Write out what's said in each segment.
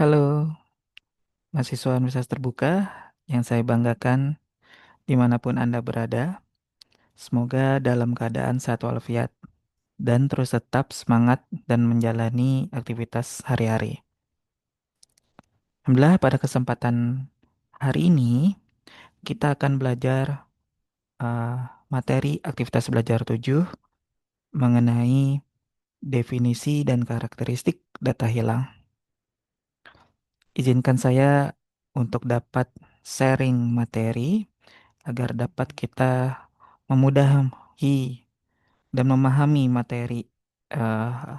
Halo, mahasiswa Universitas Terbuka yang saya banggakan dimanapun Anda berada. Semoga dalam keadaan sehat walafiat dan terus tetap semangat dan menjalani aktivitas hari-hari. Alhamdulillah pada kesempatan hari ini kita akan belajar eh, materi aktivitas belajar 7 mengenai definisi dan karakteristik data hilang. Izinkan saya untuk dapat sharing materi agar dapat kita memudahi dan memahami materi eh,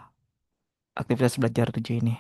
aktivitas belajar 7 ini.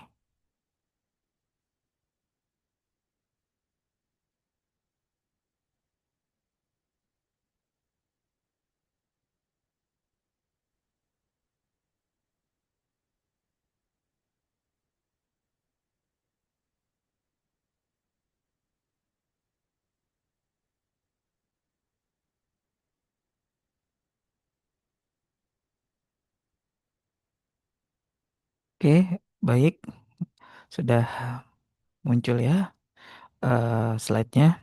Oke, baik, sudah muncul ya slide-nya.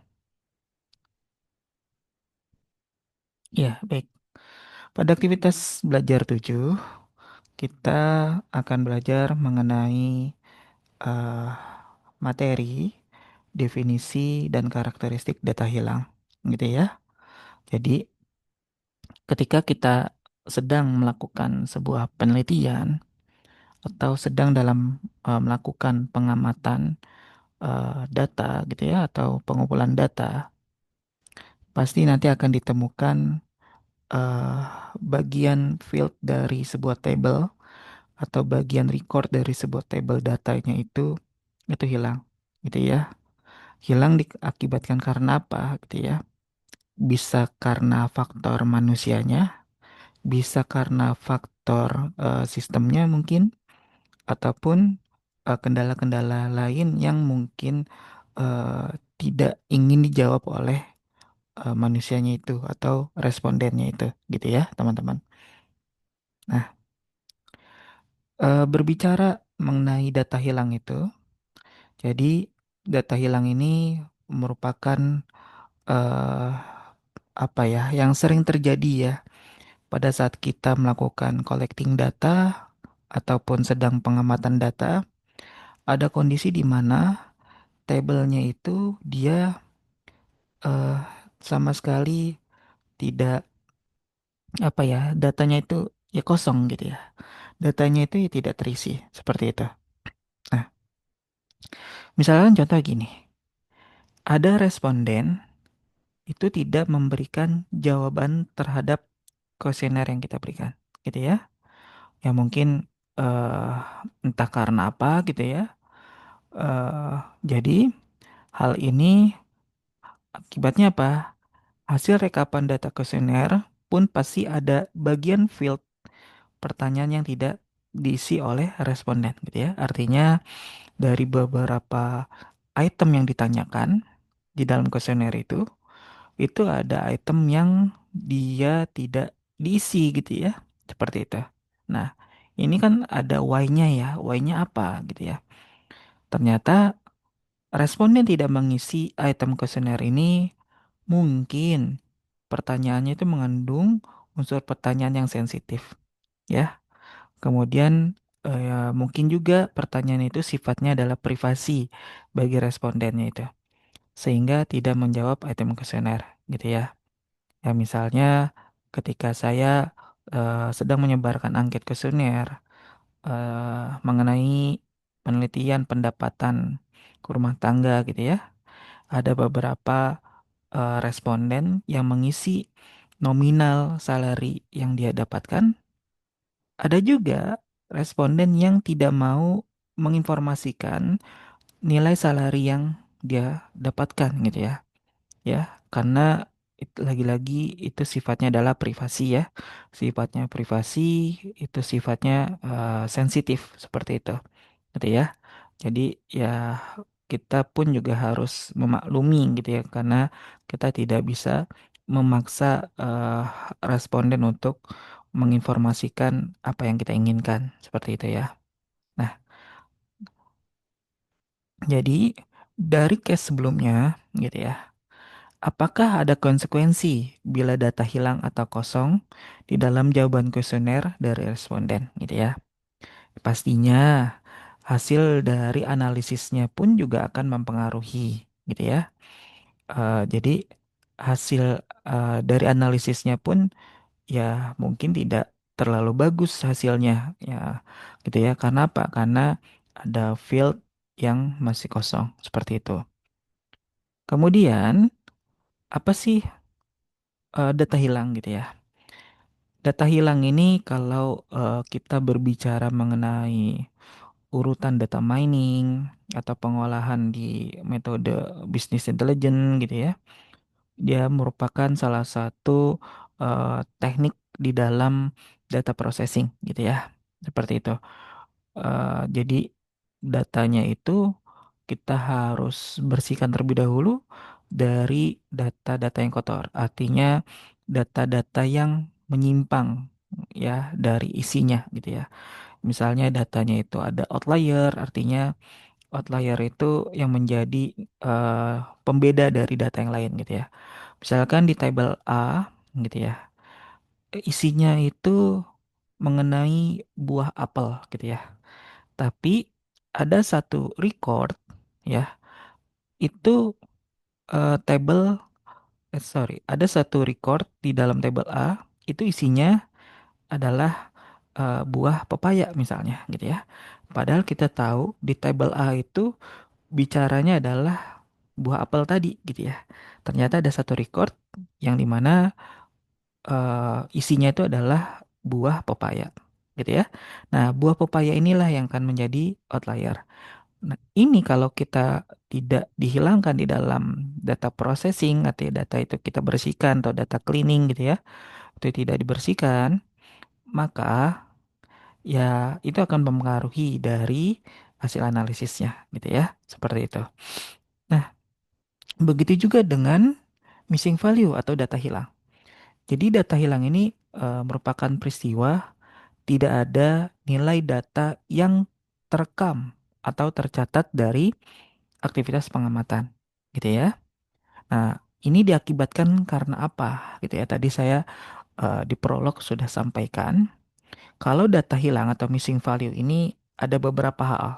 Ya, baik. Pada aktivitas belajar 7 kita akan belajar mengenai eh, materi, definisi, dan karakteristik data hilang. Gitu ya. Jadi, ketika kita sedang melakukan sebuah penelitian, atau sedang dalam melakukan pengamatan data gitu ya atau pengumpulan data, pasti nanti akan ditemukan eh, bagian field dari sebuah table atau bagian record dari sebuah table datanya itu hilang gitu ya. Hilang diakibatkan karena apa gitu ya? Bisa karena faktor manusianya, bisa karena faktor sistemnya mungkin, ataupun kendala-kendala lain yang mungkin eh, tidak ingin dijawab oleh manusianya itu atau respondennya itu gitu ya teman-teman. Nah, berbicara mengenai data hilang itu, jadi data hilang ini merupakan eh, apa ya yang sering terjadi ya pada saat kita melakukan collecting data ataupun sedang pengamatan data. Ada kondisi di mana tabelnya itu dia eh, sama sekali tidak apa ya datanya itu ya kosong gitu ya. Datanya itu ya tidak terisi seperti itu. Nah, misalkan contoh gini, ada responden itu tidak memberikan jawaban terhadap kuesioner yang kita berikan, gitu ya. Ya mungkin eh, entah karena apa gitu ya. Eh, jadi hal ini akibatnya apa? Hasil rekapan data kuesioner pun pasti ada bagian field pertanyaan yang tidak diisi oleh responden gitu ya. Artinya dari beberapa item yang ditanyakan di dalam kuesioner itu ada item yang dia tidak diisi gitu ya. Seperti itu. Nah, ini kan ada why-nya ya. Why-nya apa gitu ya. Ternyata responden tidak mengisi item kuesioner ini mungkin pertanyaannya itu mengandung unsur pertanyaan yang sensitif ya. Kemudian mungkin juga pertanyaan itu sifatnya adalah privasi bagi respondennya itu, sehingga tidak menjawab item kuesioner gitu ya. Ya misalnya ketika saya sedang menyebarkan angket kuesioner mengenai penelitian pendapatan rumah tangga gitu ya, ada beberapa responden yang mengisi nominal salary yang dia dapatkan. Ada juga responden yang tidak mau menginformasikan nilai salary yang dia dapatkan gitu ya. Ya, karena lagi-lagi itu sifatnya adalah privasi ya. Sifatnya privasi itu sifatnya sensitif seperti itu. Gitu ya. Jadi ya kita pun juga harus memaklumi gitu ya karena kita tidak bisa memaksa responden untuk menginformasikan apa yang kita inginkan seperti itu ya. Nah, Jadi dari case sebelumnya gitu ya, apakah ada konsekuensi bila data hilang atau kosong di dalam jawaban kuesioner dari responden gitu ya? Pastinya hasil dari analisisnya pun juga akan mempengaruhi gitu ya. Jadi hasil dari analisisnya pun ya mungkin tidak terlalu bagus hasilnya ya gitu ya. Karena apa? Karena ada field yang masih kosong seperti itu. Kemudian apa sih data hilang gitu ya? Data hilang ini kalau kita berbicara mengenai urutan data mining atau pengolahan di metode business intelligence gitu ya. Dia merupakan salah satu teknik di dalam data processing gitu ya. Seperti itu. Jadi datanya itu kita harus bersihkan terlebih dahulu dari data-data yang kotor. Artinya data-data yang menyimpang ya dari isinya gitu ya. Misalnya datanya itu ada outlier, artinya outlier itu yang menjadi eh, pembeda dari data yang lain gitu ya. Misalkan di tabel A gitu ya, isinya itu mengenai buah apel gitu ya. Tapi ada satu record ya, itu tabel ada satu record di dalam tabel A itu isinya adalah buah pepaya misalnya gitu ya. Padahal kita tahu di tabel A itu bicaranya adalah buah apel tadi gitu ya. Ternyata ada satu record yang dimana isinya itu adalah buah pepaya gitu ya. Nah, buah pepaya inilah yang akan menjadi outlier. Nah, ini kalau kita tidak dihilangkan di dalam data processing atau data itu kita bersihkan atau data cleaning gitu ya, itu tidak dibersihkan, maka ya itu akan mempengaruhi dari hasil analisisnya gitu ya, seperti itu. Nah, begitu juga dengan missing value atau data hilang. Jadi data hilang ini merupakan peristiwa tidak ada nilai data yang terekam atau tercatat dari aktivitas pengamatan, gitu ya. Nah, ini diakibatkan karena apa, gitu ya. Tadi saya di prolog sudah sampaikan, kalau data hilang atau missing value ini ada beberapa hal.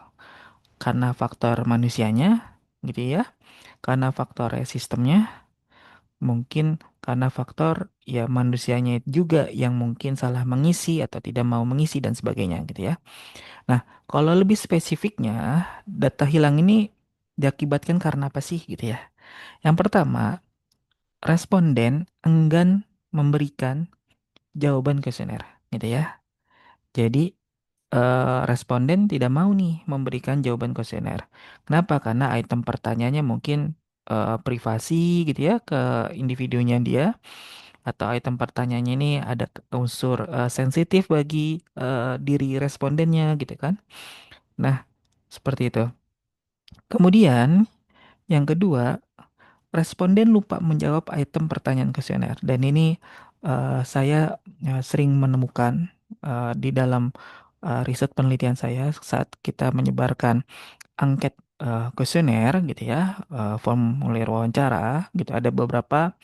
Karena faktor manusianya, gitu ya. Karena faktor sistemnya, mungkin karena faktor ya manusianya juga yang mungkin salah mengisi atau tidak mau mengisi dan sebagainya, gitu ya. Nah, kalau lebih spesifiknya, data hilang ini diakibatkan karena apa sih, gitu ya. Yang pertama, responden enggan memberikan jawaban kuesioner, gitu ya. Jadi responden tidak mau nih memberikan jawaban kuesioner. Kenapa? Karena item pertanyaannya mungkin privasi gitu ya ke individunya dia, atau item pertanyaannya ini ada unsur sensitif bagi diri respondennya gitu kan. Nah, seperti itu. Kemudian yang kedua, responden lupa menjawab item pertanyaan kuesioner, dan ini saya sering menemukan di dalam riset penelitian saya saat kita menyebarkan angket kuesioner gitu ya, formulir wawancara gitu, ada beberapa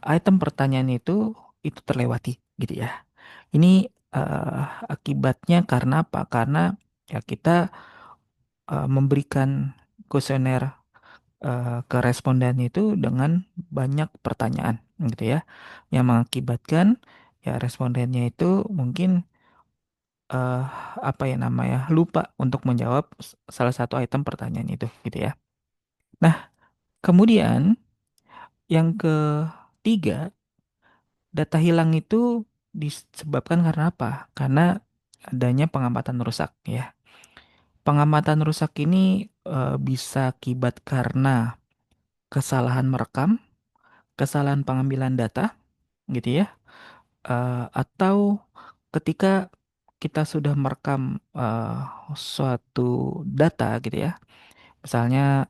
item pertanyaan itu terlewati gitu ya. Ini akibatnya karena apa? Karena ya kita memberikan kuesioner ke responden itu dengan banyak pertanyaan gitu ya, yang mengakibatkan ya respondennya itu mungkin eh, apa ya namanya lupa untuk menjawab salah satu item pertanyaan itu gitu ya. Nah, kemudian yang ketiga, data hilang itu disebabkan karena apa? Karena adanya pengamatan rusak ya. Pengamatan rusak ini bisa akibat karena kesalahan merekam, kesalahan pengambilan data gitu ya. Atau ketika kita sudah merekam suatu data gitu ya. Misalnya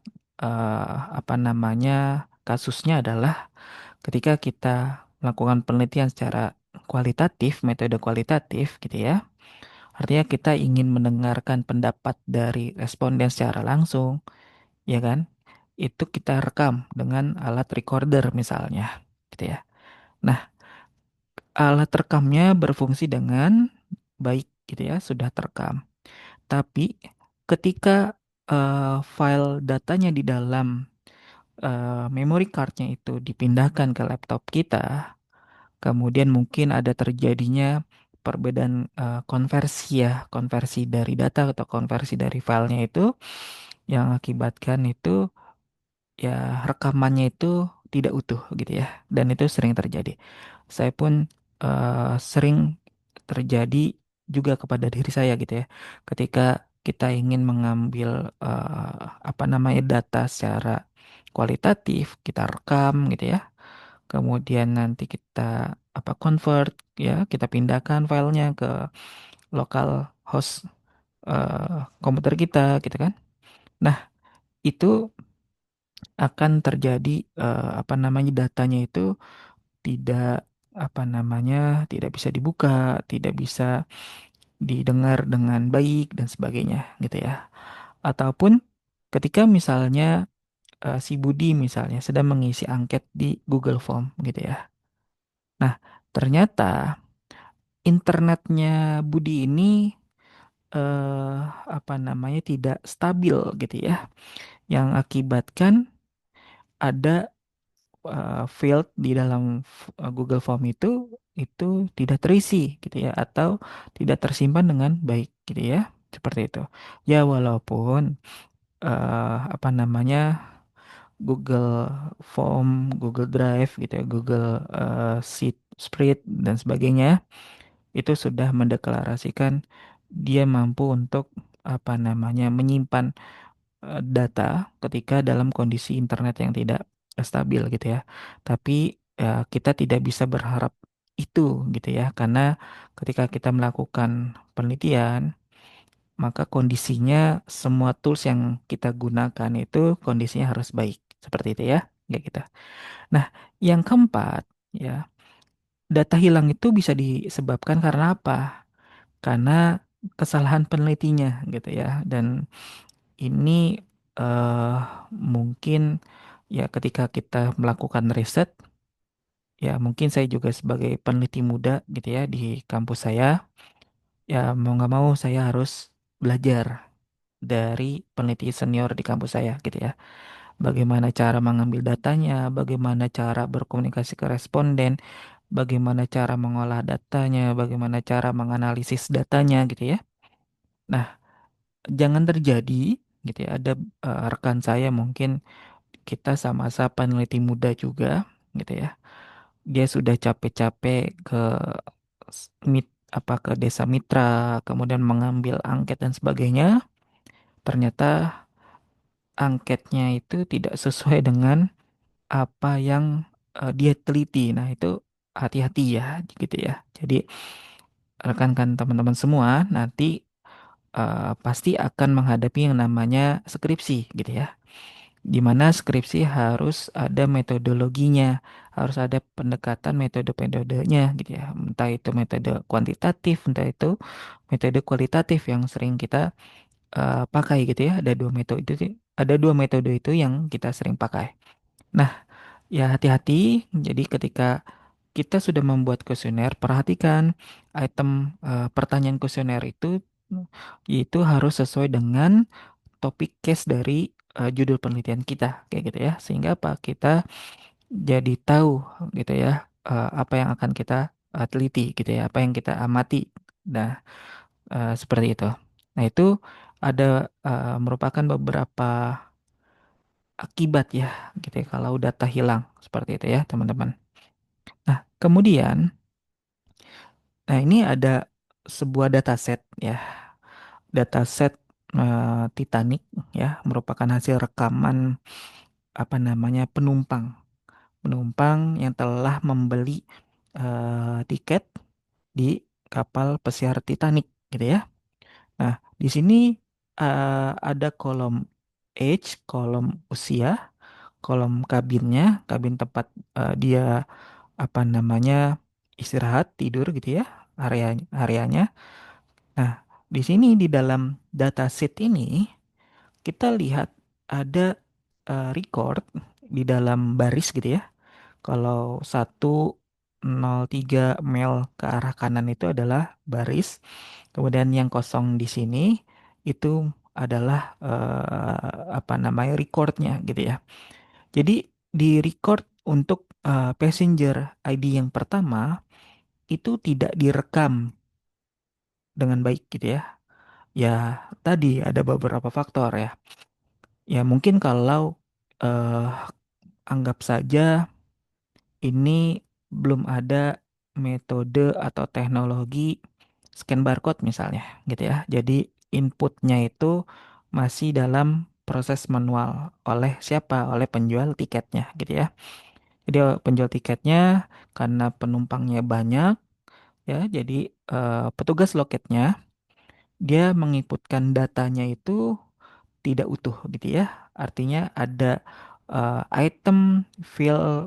apa namanya kasusnya adalah ketika kita melakukan penelitian secara kualitatif, metode kualitatif gitu ya. Artinya kita ingin mendengarkan pendapat dari responden secara langsung, ya kan? Itu kita rekam dengan alat recorder misalnya, gitu ya. Nah, alat rekamnya berfungsi dengan baik, gitu ya, sudah terekam. Tapi ketika file datanya di dalam memory cardnya itu dipindahkan ke laptop kita, kemudian mungkin ada terjadinya perbedaan konversi ya, konversi dari data atau konversi dari filenya itu yang akibatkan itu ya rekamannya itu tidak utuh gitu ya. Dan itu sering terjadi. Saya pun sering terjadi juga kepada diri saya gitu ya. Ketika kita ingin mengambil apa namanya data secara kualitatif, kita rekam gitu ya. Kemudian nanti kita apa convert ya, kita pindahkan filenya ke lokal host komputer kita gitu kan. Nah, itu akan terjadi apa namanya datanya itu tidak apa namanya tidak bisa dibuka, tidak bisa didengar dengan baik dan sebagainya gitu ya. Ataupun ketika misalnya si Budi misalnya sedang mengisi angket di Google Form gitu ya. Nah, ternyata internetnya Budi ini apa namanya tidak stabil gitu ya, yang akibatkan ada field di dalam Google Form itu tidak terisi gitu ya atau tidak tersimpan dengan baik gitu ya. Seperti itu. Ya walaupun apa namanya Google Form, Google Drive gitu ya, Google Sheet, Spread dan sebagainya itu sudah mendeklarasikan dia mampu untuk apa namanya menyimpan data ketika dalam kondisi internet yang tidak stabil gitu ya. Tapi kita tidak bisa berharap itu gitu ya, karena ketika kita melakukan penelitian, maka kondisinya semua tools yang kita gunakan itu kondisinya harus baik. Seperti itu ya, kayak gitu. Nah, yang keempat ya, data hilang itu bisa disebabkan karena apa? Karena kesalahan penelitinya gitu ya. Dan ini eh mungkin ya ketika kita melakukan riset, ya mungkin saya juga sebagai peneliti muda gitu ya di kampus saya, ya mau nggak mau saya harus belajar dari peneliti senior di kampus saya gitu ya. Bagaimana cara mengambil datanya, bagaimana cara berkomunikasi ke responden, bagaimana cara mengolah datanya, bagaimana cara menganalisis datanya gitu ya. Nah, jangan terjadi gitu ya. Ada rekan saya mungkin kita sama-sama peneliti muda juga gitu ya. Dia sudah capek-capek ke apa ke desa mitra, kemudian mengambil angket dan sebagainya. Ternyata angketnya itu tidak sesuai dengan apa yang dia teliti. Nah, itu hati-hati ya gitu ya. Jadi rekan-rekan teman-teman semua nanti pasti akan menghadapi yang namanya skripsi gitu ya. Di mana skripsi harus ada metodologinya, harus ada pendekatan metode-metodenya gitu ya. Entah itu metode kuantitatif, entah itu metode kualitatif yang sering kita pakai gitu ya. Ada dua metode itu yang kita sering pakai. Nah, ya hati-hati. Jadi ketika kita sudah membuat kuesioner, perhatikan item pertanyaan kuesioner itu harus sesuai dengan topik case dari judul penelitian kita kayak gitu ya, sehingga apa kita jadi tahu gitu ya apa yang akan kita teliti gitu ya, apa yang kita amati. Nah, seperti itu. Nah, itu ada merupakan beberapa akibat ya gitu ya kalau data hilang seperti itu ya teman-teman. Nah, kemudian nah ini ada sebuah dataset ya, dataset Titanic ya, merupakan hasil rekaman apa namanya penumpang yang telah membeli tiket di kapal pesiar Titanic gitu ya. Nah, di sini ada kolom age, kolom usia, kolom kabinnya, kabin tempat dia apa namanya istirahat tidur gitu ya, areanya. Nah, Di sini di dalam dataset ini kita lihat ada record di dalam baris gitu ya. Kalau 103 mil ke arah kanan itu adalah baris. Kemudian yang kosong di sini itu adalah apa namanya recordnya gitu ya. Jadi di record untuk passenger ID yang pertama itu tidak direkam dengan baik gitu ya. Ya tadi ada beberapa faktor ya. Ya mungkin kalau eh, anggap saja ini belum ada metode atau teknologi scan barcode misalnya gitu ya. Jadi inputnya itu masih dalam proses manual oleh siapa? Oleh penjual tiketnya gitu ya. Jadi penjual tiketnya karena penumpangnya banyak ya, jadi petugas loketnya dia menginputkan datanya itu tidak utuh gitu ya. Artinya ada item fill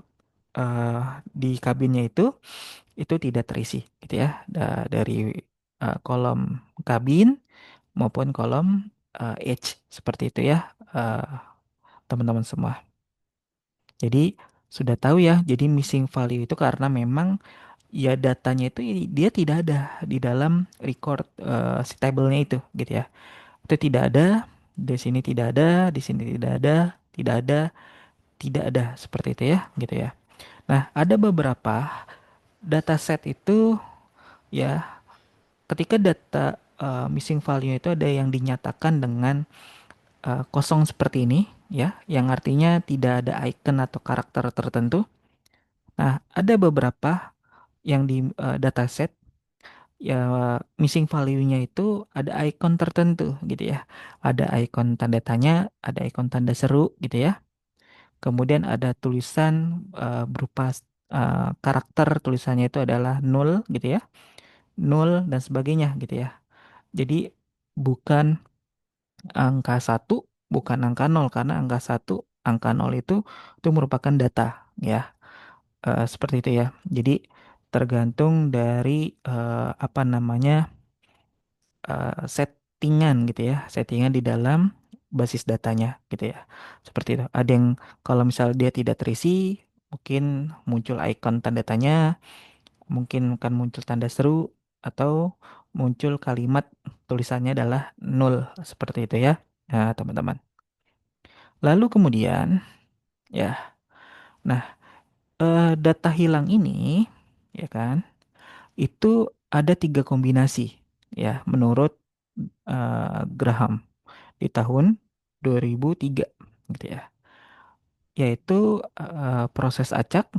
eh, di kabinnya itu tidak terisi gitu ya. Dari kolom kabin maupun kolom edge seperti itu ya, teman-teman semua. Jadi sudah tahu ya, jadi missing value itu karena memang ya datanya itu dia tidak ada di dalam record si tablenya itu gitu ya. Itu tidak ada, di sini tidak ada, di sini tidak ada, tidak ada, tidak ada seperti itu ya, gitu ya. Nah, ada beberapa dataset itu ya ketika data missing value itu ada yang dinyatakan dengan kosong seperti ini ya, yang artinya tidak ada icon atau karakter tertentu. Nah, ada beberapa yang di dataset ya missing value-nya itu ada icon tertentu gitu ya. Ada icon tanda tanya, ada icon tanda seru gitu ya. Kemudian ada tulisan berupa karakter tulisannya itu adalah nol gitu ya. Nol dan sebagainya gitu ya. Jadi bukan angka satu, bukan angka nol karena angka satu, angka nol itu merupakan data ya. Seperti itu ya. Jadi tergantung dari apa namanya settingan gitu ya, settingan di dalam basis datanya gitu ya. Seperti itu. Ada yang kalau misal dia tidak terisi, mungkin muncul icon tanda tanya, mungkin akan muncul tanda seru atau muncul kalimat tulisannya adalah nol seperti itu ya. Nah, teman-teman. Lalu kemudian ya, nah data hilang ini ya kan, itu ada tiga kombinasi ya menurut Graham di tahun 2003 gitu ya. Yaitu proses acak,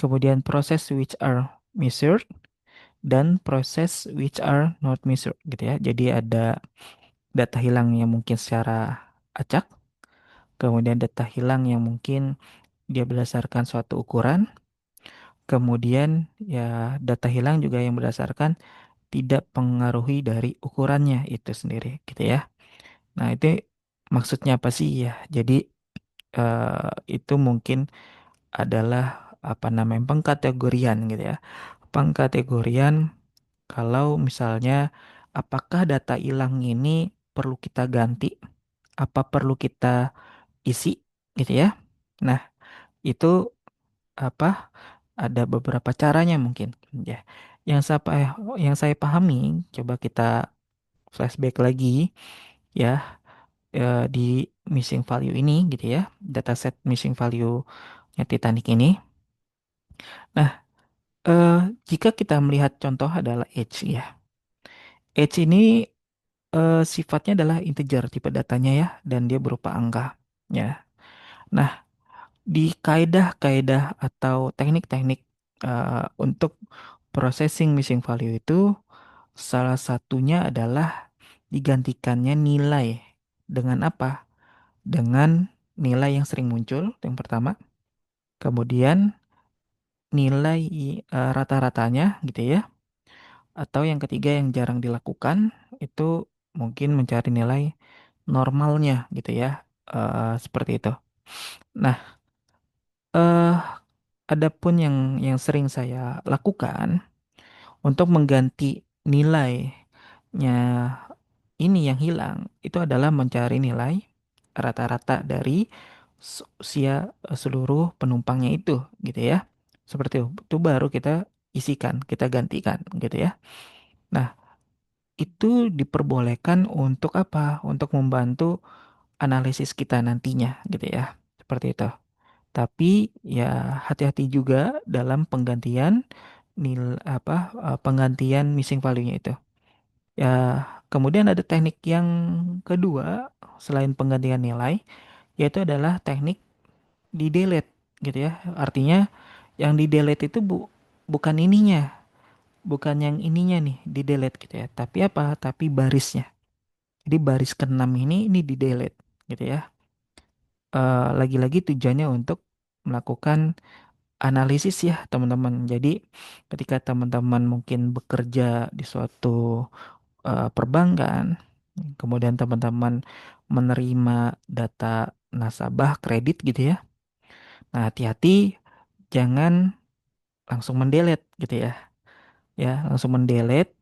kemudian proses which are measured dan proses which are not measured gitu ya. Jadi ada data hilang yang mungkin secara acak, kemudian data hilang yang mungkin dia berdasarkan suatu ukuran, kemudian ya data hilang juga yang berdasarkan tidak pengaruhi dari ukurannya itu sendiri gitu ya. Nah, itu maksudnya apa sih ya? Jadi itu mungkin adalah apa namanya pengkategorian gitu ya. Pengkategorian kalau misalnya apakah data hilang ini perlu kita ganti, apa perlu kita isi gitu ya. Nah, itu apa ada beberapa caranya mungkin ya. Yang saya pahami, coba kita flashback lagi ya di missing value ini gitu ya, dataset missing value-nya Titanic ini. Nah, eh, jika kita melihat contoh adalah age ya. Age ini sifatnya adalah integer tipe datanya ya, dan dia berupa angka ya. Nah, di kaedah-kaedah atau teknik-teknik untuk processing missing value itu salah satunya adalah digantikannya nilai dengan apa? Dengan nilai yang sering muncul, itu yang pertama. Kemudian nilai rata-ratanya gitu ya. Atau yang ketiga yang jarang dilakukan itu mungkin mencari nilai normalnya gitu ya. Seperti itu. Nah, eh adapun yang sering saya lakukan untuk mengganti nilai ini yang hilang itu adalah mencari nilai rata-rata dari usia seluruh penumpangnya itu gitu ya. Seperti itu baru kita isikan, kita gantikan gitu ya. Nah, itu diperbolehkan untuk apa? Untuk membantu analisis kita nantinya gitu ya. Seperti itu. Tapi ya hati-hati juga dalam penggantian penggantian missing value-nya itu. Ya, kemudian ada teknik yang kedua selain penggantian nilai, yaitu adalah teknik di delete gitu ya. Artinya yang di delete itu bukan ininya, bukan yang ininya nih di delete gitu ya. Tapi apa? Tapi barisnya. Jadi baris keenam ini di delete gitu ya. Lagi-lagi tujuannya untuk melakukan analisis ya teman-teman. Jadi ketika teman-teman mungkin bekerja di suatu perbankan, kemudian teman-teman menerima data nasabah kredit gitu ya. Nah, hati-hati jangan langsung mendelete gitu ya. Ya, langsung mendelete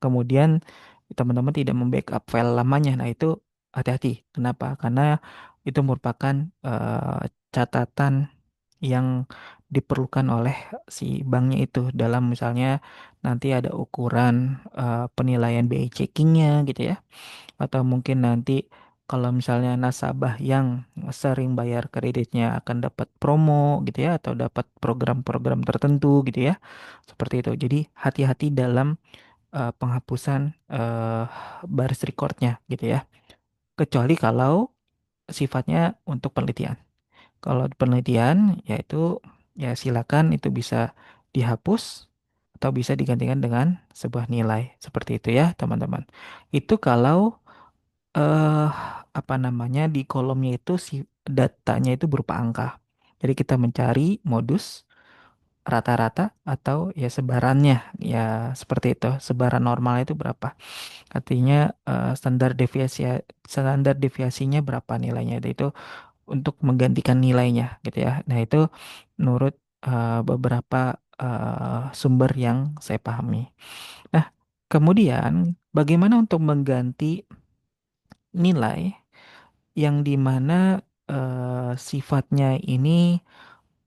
kemudian teman-teman tidak membackup file lamanya. Nah, itu hati-hati. Kenapa? Karena itu merupakan catatan yang diperlukan oleh si banknya itu dalam misalnya nanti ada ukuran penilaian BI checkingnya gitu ya, atau mungkin nanti kalau misalnya nasabah yang sering bayar kreditnya akan dapat promo gitu ya, atau dapat program-program tertentu gitu ya, seperti itu. Jadi hati-hati dalam penghapusan baris recordnya gitu ya, kecuali kalau sifatnya untuk penelitian. Kalau penelitian yaitu ya silakan itu bisa dihapus atau bisa digantikan dengan sebuah nilai seperti itu ya teman-teman. Itu kalau eh apa namanya di kolomnya itu si datanya itu berupa angka. Jadi kita mencari modus rata-rata atau ya sebarannya ya seperti itu. Sebaran normal itu berapa? Artinya standar deviasinya berapa nilainya itu untuk menggantikan nilainya gitu ya. Nah, itu menurut beberapa sumber yang saya pahami. Nah, kemudian bagaimana untuk mengganti nilai yang dimana sifatnya ini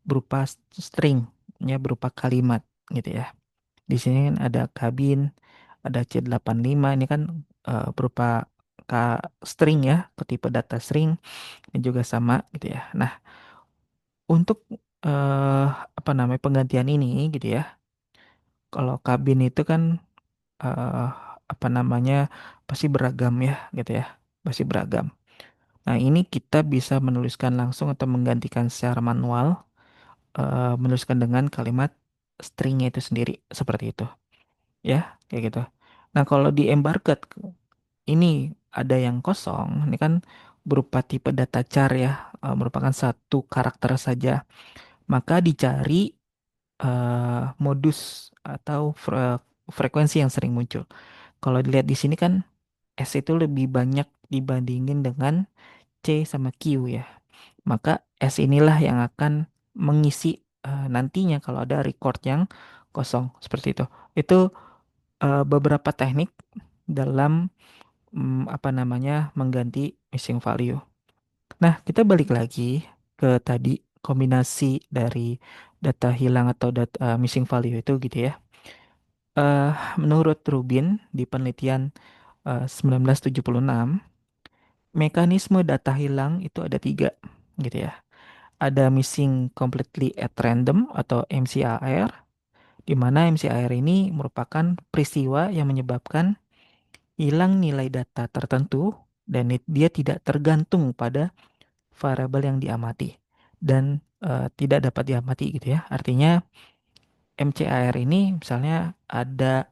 berupa string, ya berupa kalimat gitu ya. Di sini kan ada kabin, ada C85 ini kan berupa string ya, tipe data string dan juga sama gitu ya. Nah, untuk apa namanya penggantian ini gitu ya. Kalau kabin itu kan eh, apa namanya pasti beragam ya gitu ya. Pasti beragam. Nah, ini kita bisa menuliskan langsung atau menggantikan secara manual menuliskan dengan kalimat stringnya itu sendiri seperti itu ya, kayak gitu. Nah, kalau di embarked ini ada yang kosong, ini kan berupa tipe data char ya, merupakan satu karakter saja. Maka dicari modus atau frekuensi yang sering muncul. Kalau dilihat di sini kan S itu lebih banyak dibandingin dengan C sama Q ya. Maka S inilah yang akan mengisi nantinya kalau ada record yang kosong seperti itu. Itu beberapa teknik dalam apa namanya mengganti missing value. Nah, kita balik lagi ke tadi kombinasi dari data hilang atau data missing value itu gitu ya. eh Menurut Rubin di penelitian 1976, mekanisme data hilang itu ada tiga gitu ya. Ada missing completely at random atau MCAR, di mana MCAR ini merupakan peristiwa yang menyebabkan hilang nilai data tertentu dan dia tidak tergantung pada variabel yang diamati dan tidak dapat diamati gitu ya. Artinya MCAR ini misalnya ada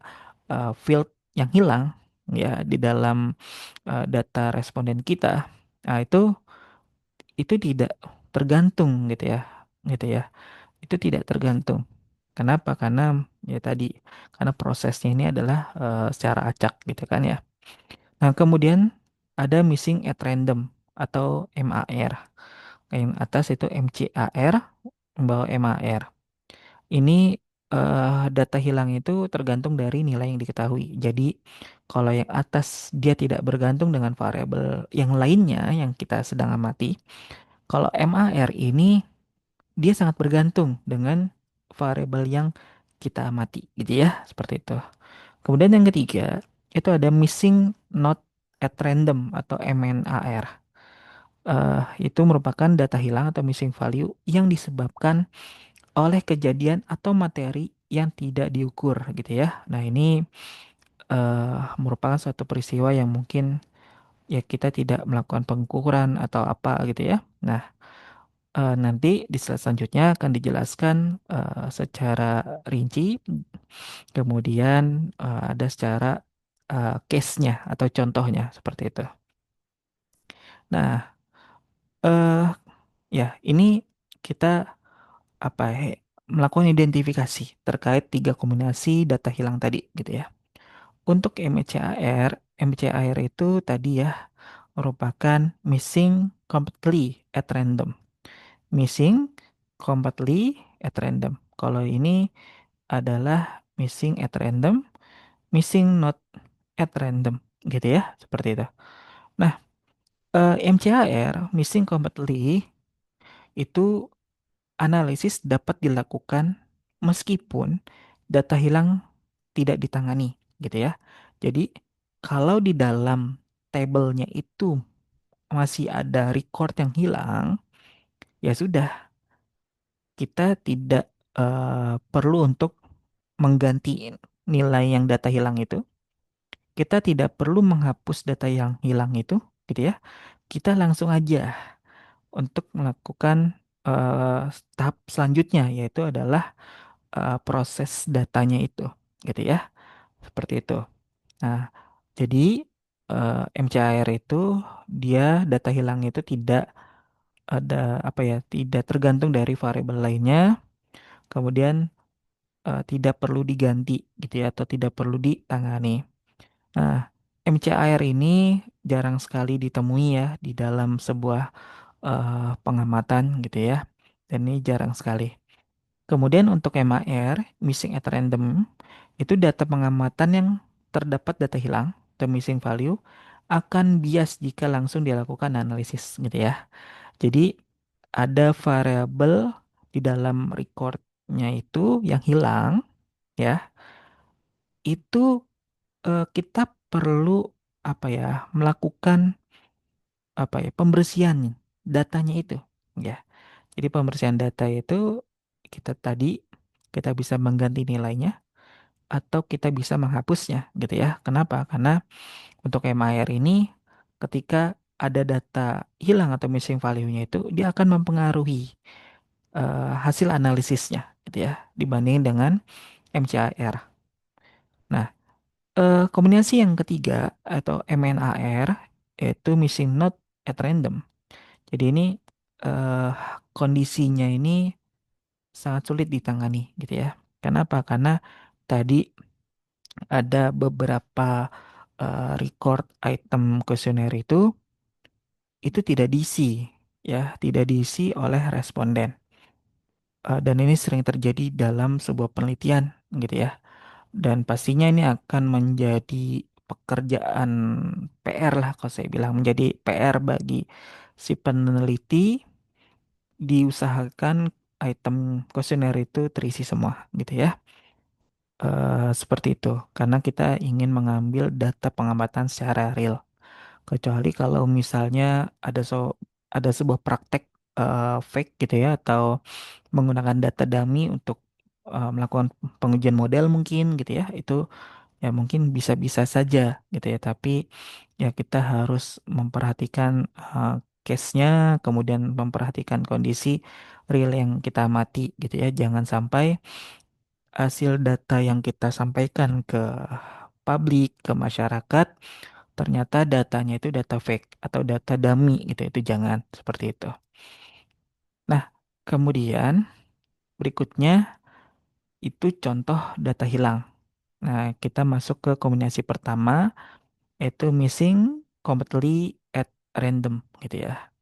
field yang hilang ya di dalam data responden kita. Nah, itu tidak tergantung gitu ya. Gitu ya. Itu tidak tergantung. Kenapa? Karena ya tadi karena prosesnya ini adalah secara acak gitu kan ya. Nah, kemudian ada missing at random atau MAR. Yang atas itu MCAR, bawah MAR. Ini data hilang itu tergantung dari nilai yang diketahui. Jadi, kalau yang atas dia tidak bergantung dengan variabel yang lainnya yang kita sedang amati. Kalau MAR ini dia sangat bergantung dengan variabel yang kita amati, gitu ya, seperti itu. Kemudian yang ketiga, itu ada missing not at random atau MNAR. Itu merupakan data hilang atau missing value yang disebabkan oleh kejadian atau materi yang tidak diukur gitu ya. Nah, ini merupakan suatu peristiwa yang mungkin ya kita tidak melakukan pengukuran atau apa gitu ya. Nah, nanti di slide selanjutnya akan dijelaskan secara rinci, kemudian ada secara case-nya atau contohnya seperti itu. Nah, eh ya ini kita apa ya, melakukan identifikasi terkait tiga kombinasi data hilang tadi gitu ya. Untuk MCAR itu tadi ya merupakan missing completely at random. Missing completely at random. Kalau ini adalah missing at random, missing not at random gitu ya, seperti itu. Nah, MCAR missing completely itu analisis dapat dilakukan meskipun data hilang tidak ditangani gitu ya. Jadi kalau di dalam tabelnya itu masih ada record yang hilang, ya sudah kita tidak perlu untuk mengganti nilai yang data hilang itu. Kita tidak perlu menghapus data yang hilang itu, gitu ya. Kita langsung aja untuk melakukan tahap selanjutnya, yaitu adalah proses datanya itu, gitu ya. Seperti itu. Nah, jadi MCAR itu dia data hilang itu tidak ada apa ya, tidak tergantung dari variabel lainnya, kemudian tidak perlu diganti gitu ya atau tidak perlu ditangani. Nah, MCAR ini jarang sekali ditemui ya di dalam sebuah pengamatan gitu ya. Dan ini jarang sekali. Kemudian untuk MAR, missing at random, itu data pengamatan yang terdapat data hilang atau missing value akan bias jika langsung dilakukan analisis gitu ya. Jadi ada variabel di dalam recordnya itu yang hilang ya, itu kita perlu apa ya, melakukan apa ya, pembersihan datanya itu ya. Jadi pembersihan data itu kita bisa mengganti nilainya atau kita bisa menghapusnya gitu ya. Kenapa? Karena untuk MIR ini ketika ada data hilang atau missing value-nya itu dia akan mempengaruhi hasil analisisnya gitu ya dibanding dengan MCAR. Nah, kombinasi yang ketiga atau MNAR yaitu missing node at random. Jadi ini eh, kondisinya ini sangat sulit ditangani gitu ya. Kenapa? Karena tadi ada beberapa record item kuesioner itu tidak diisi ya, tidak diisi oleh responden. Dan ini sering terjadi dalam sebuah penelitian gitu ya. Dan pastinya ini akan menjadi pekerjaan PR lah kalau saya bilang menjadi PR bagi si peneliti diusahakan item kuesioner itu terisi semua gitu ya. Seperti itu karena kita ingin mengambil data pengamatan secara real. Kecuali kalau misalnya ada sebuah praktek fake gitu ya atau menggunakan data dummy untuk melakukan pengujian model mungkin gitu ya. Itu ya mungkin bisa-bisa saja gitu ya, tapi ya kita harus memperhatikan case-nya, kemudian memperhatikan kondisi real yang kita amati gitu ya. Jangan sampai hasil data yang kita sampaikan ke publik, ke masyarakat, ternyata datanya itu data fake atau data dummy gitu. Itu jangan seperti itu. Nah, kemudian berikutnya itu contoh data hilang. Nah, kita masuk ke kombinasi pertama yaitu missing completely at random gitu ya.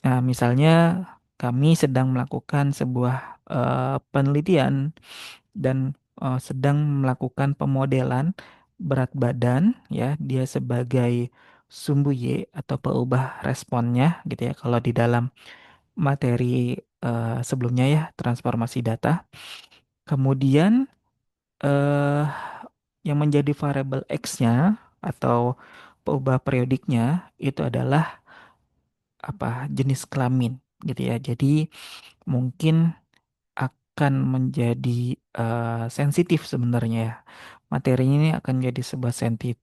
Nah, misalnya kami sedang melakukan sebuah penelitian dan sedang melakukan pemodelan berat badan ya, dia sebagai sumbu Y atau peubah responnya gitu ya kalau di dalam materi sebelumnya ya, transformasi data. Kemudian eh yang menjadi variabel X-nya atau peubah periodiknya itu adalah apa, jenis kelamin gitu ya. Jadi mungkin akan menjadi sensitif sebenarnya ya. Materinya ini akan jadi sebuah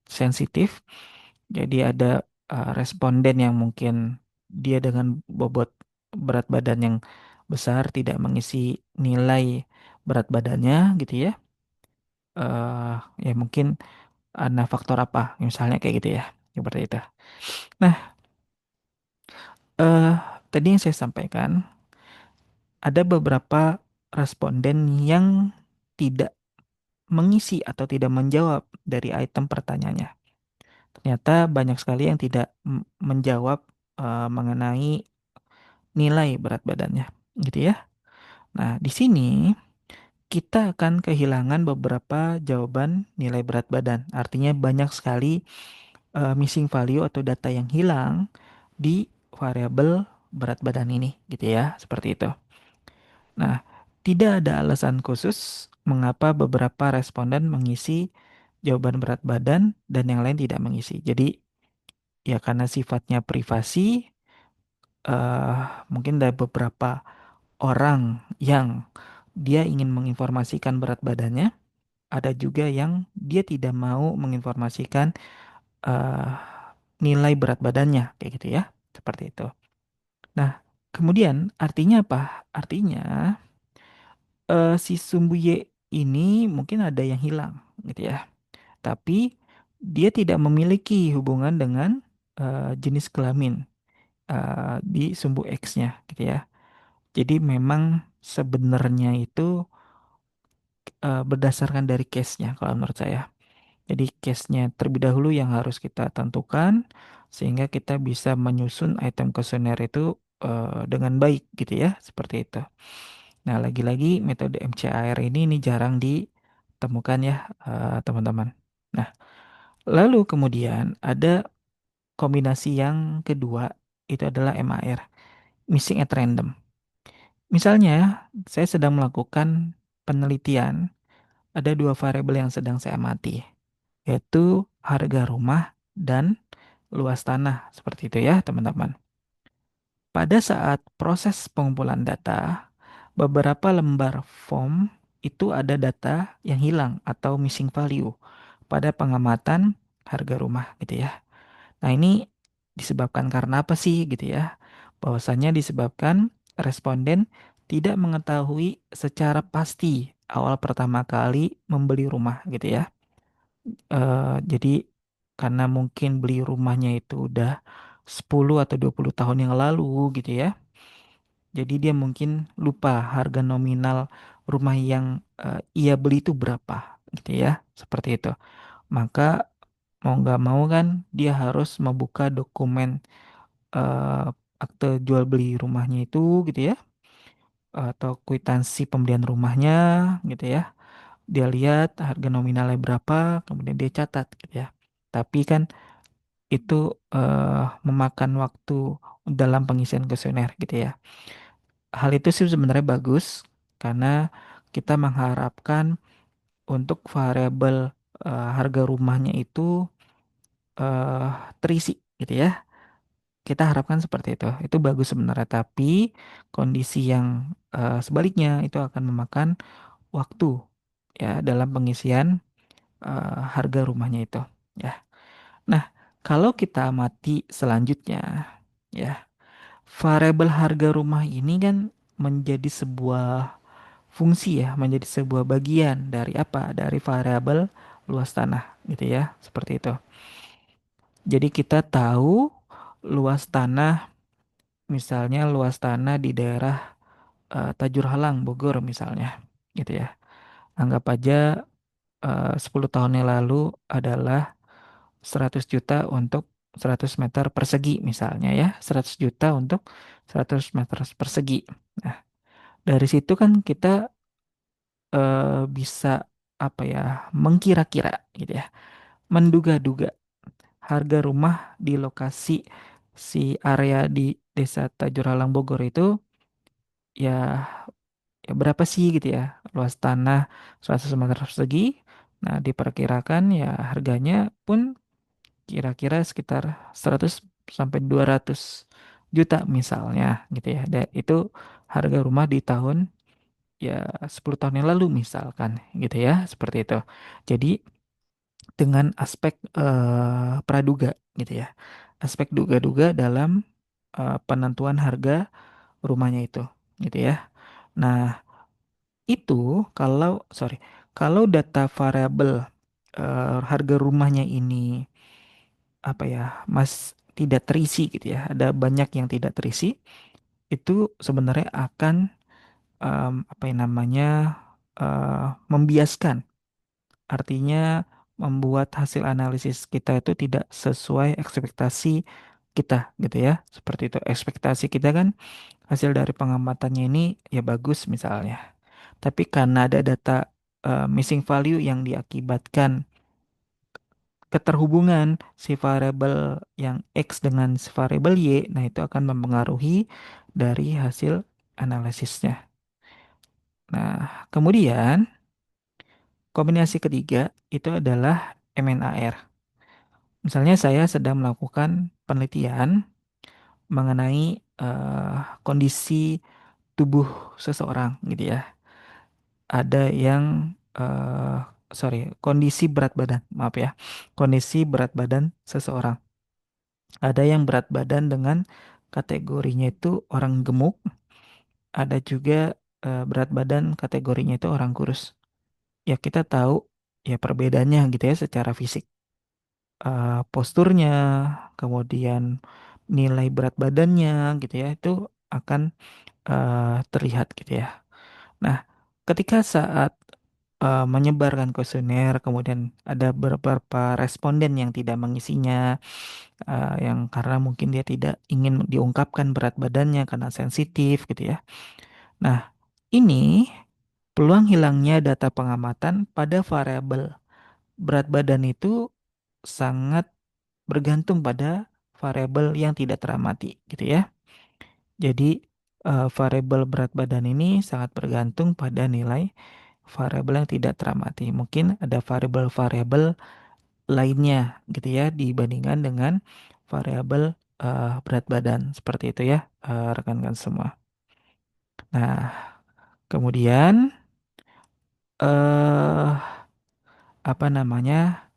sensitif. Jadi ada responden yang mungkin dia dengan bobot berat badan yang besar tidak mengisi nilai berat badannya gitu ya. Ya mungkin ada faktor apa, misalnya kayak gitu ya, seperti itu. Nah, eh tadi yang saya sampaikan ada beberapa responden yang tidak mengisi atau tidak menjawab dari item pertanyaannya. Ternyata banyak sekali yang tidak menjawab mengenai nilai berat badannya, gitu ya. Nah, di sini kita akan kehilangan beberapa jawaban nilai berat badan. Artinya banyak sekali missing value atau data yang hilang di variabel berat badan ini, gitu ya, seperti itu. Nah, tidak ada alasan khusus mengapa beberapa responden mengisi jawaban berat badan dan yang lain tidak mengisi. Jadi, ya karena sifatnya privasi, eh mungkin ada beberapa orang yang dia ingin menginformasikan berat badannya, ada juga yang dia tidak mau menginformasikan eh nilai berat badannya, kayak gitu ya, seperti itu. Nah, kemudian artinya apa? Artinya si sumbu Y ini mungkin ada yang hilang gitu ya. Tapi dia tidak memiliki hubungan dengan jenis kelamin di sumbu X-nya gitu ya. Jadi memang sebenarnya itu berdasarkan dari case-nya kalau menurut saya. Jadi case-nya terlebih dahulu yang harus kita tentukan sehingga kita bisa menyusun item kuesioner itu dengan baik gitu ya, seperti itu. Nah, lagi-lagi metode MCAR ini jarang ditemukan ya, teman-teman. Nah, lalu kemudian ada kombinasi yang kedua, itu adalah MAR, missing at random. Misalnya, saya sedang melakukan penelitian, ada dua variabel yang sedang saya amati, yaitu harga rumah dan luas tanah, seperti itu ya, teman-teman. Pada saat proses pengumpulan data, beberapa lembar form itu ada data yang hilang atau missing value pada pengamatan harga rumah gitu ya. Nah, ini disebabkan karena apa sih gitu ya? Bahwasannya disebabkan responden tidak mengetahui secara pasti awal pertama kali membeli rumah gitu ya. Jadi karena mungkin beli rumahnya itu udah 10 atau 20 tahun yang lalu gitu ya. Jadi dia mungkin lupa harga nominal rumah yang ia beli itu berapa gitu ya. Seperti itu. Maka mau nggak mau kan dia harus membuka dokumen eh, akte jual beli rumahnya itu gitu ya. Atau kwitansi pembelian rumahnya gitu ya. Dia lihat harga nominalnya berapa, kemudian dia catat gitu ya. Tapi kan itu memakan waktu dalam pengisian kuesioner gitu ya. Hal itu sih sebenarnya bagus karena kita mengharapkan untuk variabel harga rumahnya itu eh, terisi gitu ya. Kita harapkan seperti itu. Itu bagus sebenarnya, tapi kondisi yang sebaliknya itu akan memakan waktu ya dalam pengisian harga rumahnya itu ya. Nah, kalau kita amati selanjutnya ya, variabel harga rumah ini kan menjadi sebuah fungsi ya, menjadi sebuah bagian dari apa? Dari variabel luas tanah gitu ya, seperti itu. Jadi kita tahu luas tanah, misalnya luas tanah di daerah Tajur Halang, Bogor misalnya, gitu ya. Anggap aja 10 tahun yang lalu adalah 100 juta untuk 100 meter persegi misalnya ya, 100 juta untuk 100 meter persegi. Nah, dari situ kan kita bisa apa ya, mengkira-kira gitu ya, menduga-duga harga rumah di lokasi si area di Desa Tajuralang Bogor itu ya ya berapa sih gitu ya, luas tanah 100 meter persegi. Nah, diperkirakan ya harganya pun kira-kira sekitar 100 sampai 200 juta misalnya gitu ya. Dan itu harga rumah di tahun ya 10 tahun yang lalu misalkan gitu ya, seperti itu. Jadi dengan aspek praduga gitu ya. Aspek duga-duga dalam penentuan harga rumahnya itu gitu ya. Nah, itu kalau data variabel harga rumahnya ini apa ya, tidak terisi gitu ya, ada banyak yang tidak terisi, itu sebenarnya akan apa yang namanya membiaskan. Artinya membuat hasil analisis kita itu tidak sesuai ekspektasi kita gitu ya. Seperti itu. Ekspektasi kita kan hasil dari pengamatannya ini ya bagus misalnya. Tapi karena ada data missing value yang diakibatkan keterhubungan si variabel yang X dengan si variabel Y, nah itu akan mempengaruhi dari hasil analisisnya. Nah, kemudian kombinasi ketiga itu adalah MNAR. Misalnya saya sedang melakukan penelitian mengenai kondisi tubuh seseorang gitu ya. Ada yang kondisi berat badan, maaf ya. Kondisi berat badan seseorang. Ada yang berat badan dengan kategorinya itu orang gemuk, ada juga berat badan kategorinya itu orang kurus. Ya kita tahu ya perbedaannya gitu ya secara fisik. Posturnya, kemudian nilai berat badannya gitu ya, itu akan terlihat gitu ya. Nah, ketika saat menyebarkan kuesioner, kemudian ada beberapa responden yang tidak mengisinya, yang karena mungkin dia tidak ingin diungkapkan berat badannya karena sensitif gitu ya. Nah, ini peluang hilangnya data pengamatan pada variabel berat badan itu sangat bergantung pada variabel yang tidak teramati gitu ya. Jadi variabel berat badan ini sangat bergantung pada nilai variabel yang tidak teramati. Mungkin ada variabel-variabel lainnya gitu ya dibandingkan dengan variabel berat badan seperti itu ya, rekan-rekan semua. Nah, kemudian eh apa namanya,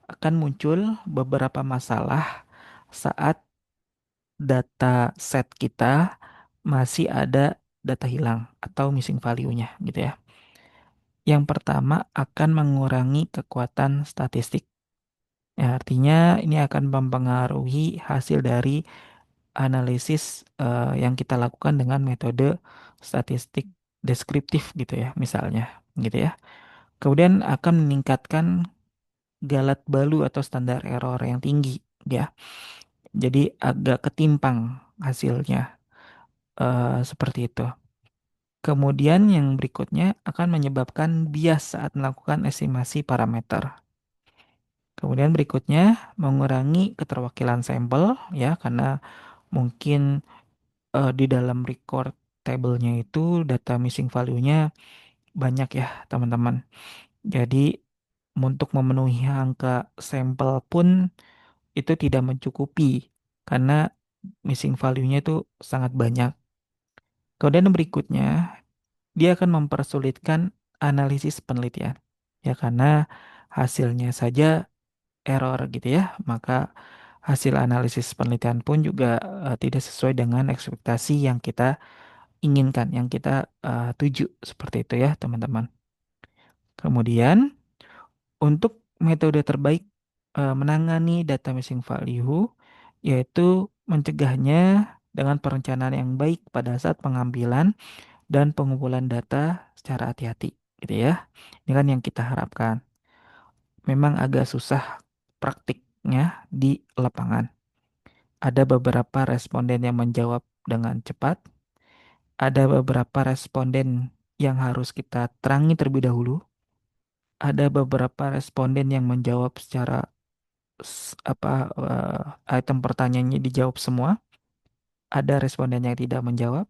akan muncul beberapa masalah saat data set kita masih ada data hilang atau missing value-nya gitu ya. Yang pertama akan mengurangi kekuatan statistik. Ya, artinya ini akan mempengaruhi hasil dari analisis yang kita lakukan dengan metode statistik deskriptif gitu ya, misalnya gitu ya. Kemudian akan meningkatkan galat balu atau standar error yang tinggi ya. Jadi agak ketimpang hasilnya seperti itu. Kemudian yang berikutnya akan menyebabkan bias saat melakukan estimasi parameter. Kemudian berikutnya mengurangi keterwakilan sampel ya, karena mungkin di dalam record table-nya itu data missing value-nya banyak ya teman-teman. Jadi untuk memenuhi angka sampel pun itu tidak mencukupi karena missing value-nya itu sangat banyak. Kemudian yang berikutnya dia akan mempersulitkan analisis penelitian. Ya karena hasilnya saja error gitu ya, maka hasil analisis penelitian pun juga tidak sesuai dengan ekspektasi yang kita inginkan, yang kita tuju seperti itu ya, teman-teman. Kemudian untuk metode terbaik menangani data missing value yaitu mencegahnya dengan perencanaan yang baik pada saat pengambilan dan pengumpulan data secara hati-hati gitu ya. Ini kan yang kita harapkan. Memang agak susah praktiknya di lapangan. Ada beberapa responden yang menjawab dengan cepat, ada beberapa responden yang harus kita terangi terlebih dahulu. Ada beberapa responden yang menjawab secara item pertanyaannya dijawab semua. Ada responden yang tidak menjawab.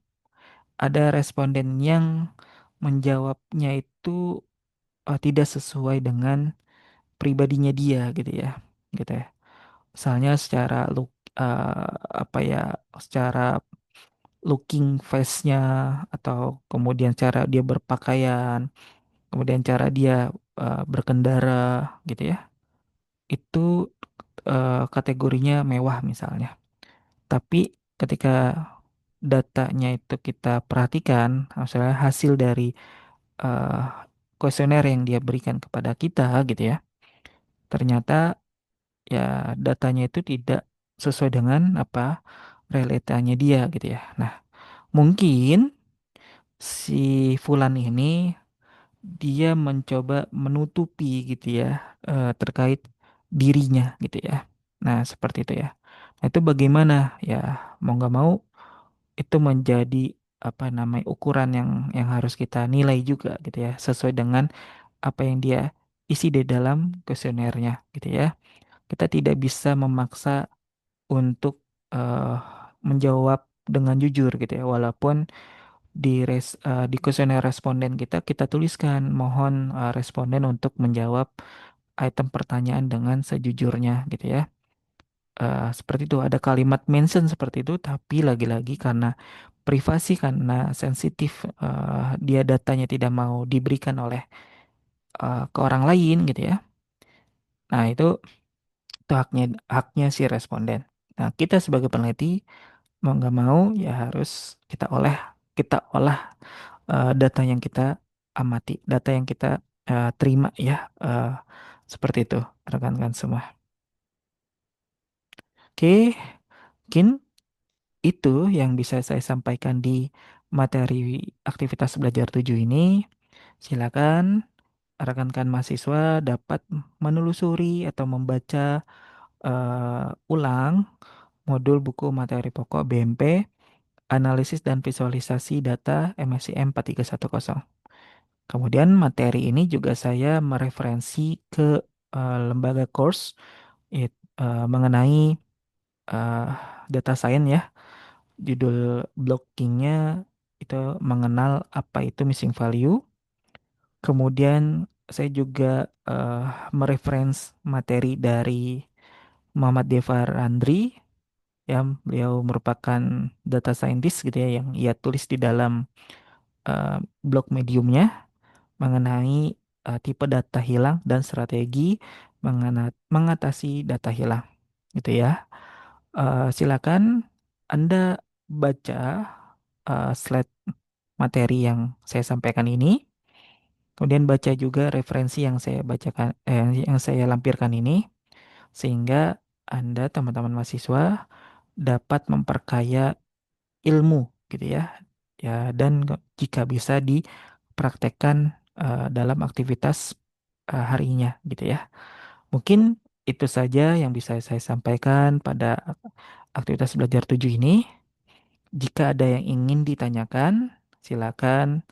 Ada responden yang menjawabnya itu tidak sesuai dengan pribadinya dia gitu ya. Gitu ya. Misalnya secara apa ya, secara looking face-nya atau kemudian cara dia berpakaian, kemudian cara dia berkendara gitu ya. Itu kategorinya mewah misalnya. Tapi ketika datanya itu kita perhatikan, misalnya hasil dari eh, kuesioner yang dia berikan kepada kita gitu ya, ternyata ya datanya itu tidak sesuai dengan apa realitanya dia gitu ya. Nah, mungkin si Fulan ini dia mencoba menutupi gitu ya terkait dirinya gitu ya. Nah, seperti itu ya. Nah, itu bagaimana ya, mau nggak mau itu menjadi apa namanya ukuran yang harus kita nilai juga gitu ya, sesuai dengan apa yang dia isi di dalam kuesionernya gitu ya. Kita tidak bisa memaksa untuk eh, menjawab dengan jujur gitu ya, walaupun di kuesioner responden kita tuliskan mohon responden untuk menjawab item pertanyaan dengan sejujurnya gitu ya. Seperti itu ada kalimat mention seperti itu, tapi lagi-lagi karena privasi, karena sensitif, dia datanya tidak mau diberikan oleh ke orang lain gitu ya. Nah, itu haknya haknya si responden. Nah, kita sebagai peneliti mau nggak mau ya harus kita olah data yang kita amati, data yang kita terima ya. eh, Seperti itu, rekan-rekan semua. Oke, mungkin itu yang bisa saya sampaikan di materi aktivitas belajar 7 ini. Silakan rekan-rekan mahasiswa dapat menelusuri atau membaca ulang modul buku materi pokok BMP, Analisis dan Visualisasi Data MSIM 4310. Kemudian materi ini juga saya mereferensi ke lembaga course mengenai eh, data science ya. Judul blockingnya itu mengenal apa itu missing value. Kemudian saya juga eh, mereference materi dari Muhammad Deva Randri, ya, beliau merupakan data scientist gitu ya, yang ia tulis di dalam eh, blog Mediumnya mengenai tipe data hilang dan strategi mengatasi data hilang gitu ya. Silakan Anda baca slide materi yang saya sampaikan ini, kemudian baca juga referensi yang saya bacakan, yang saya lampirkan ini, sehingga Anda teman-teman mahasiswa dapat memperkaya ilmu gitu ya, ya, dan jika bisa dipraktekkan dalam aktivitas harinya gitu ya. Mungkin itu saja yang bisa saya sampaikan pada aktivitas belajar 7 ini. Jika ada yang ingin ditanyakan, silakan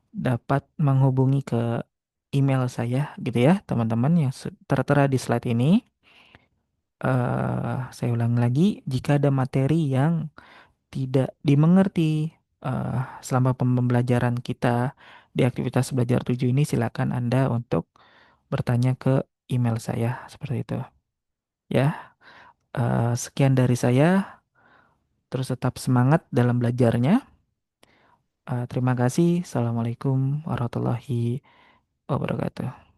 dapat menghubungi ke email saya gitu ya, teman-teman yang tertera di slide ini. Saya ulang lagi, jika ada materi yang tidak dimengerti eh, selama pembelajaran kita di aktivitas belajar 7 ini, silakan Anda untuk bertanya ke email saya seperti itu. Ya, sekian dari saya. Terus tetap semangat dalam belajarnya. Terima kasih. Assalamualaikum warahmatullahi wabarakatuh.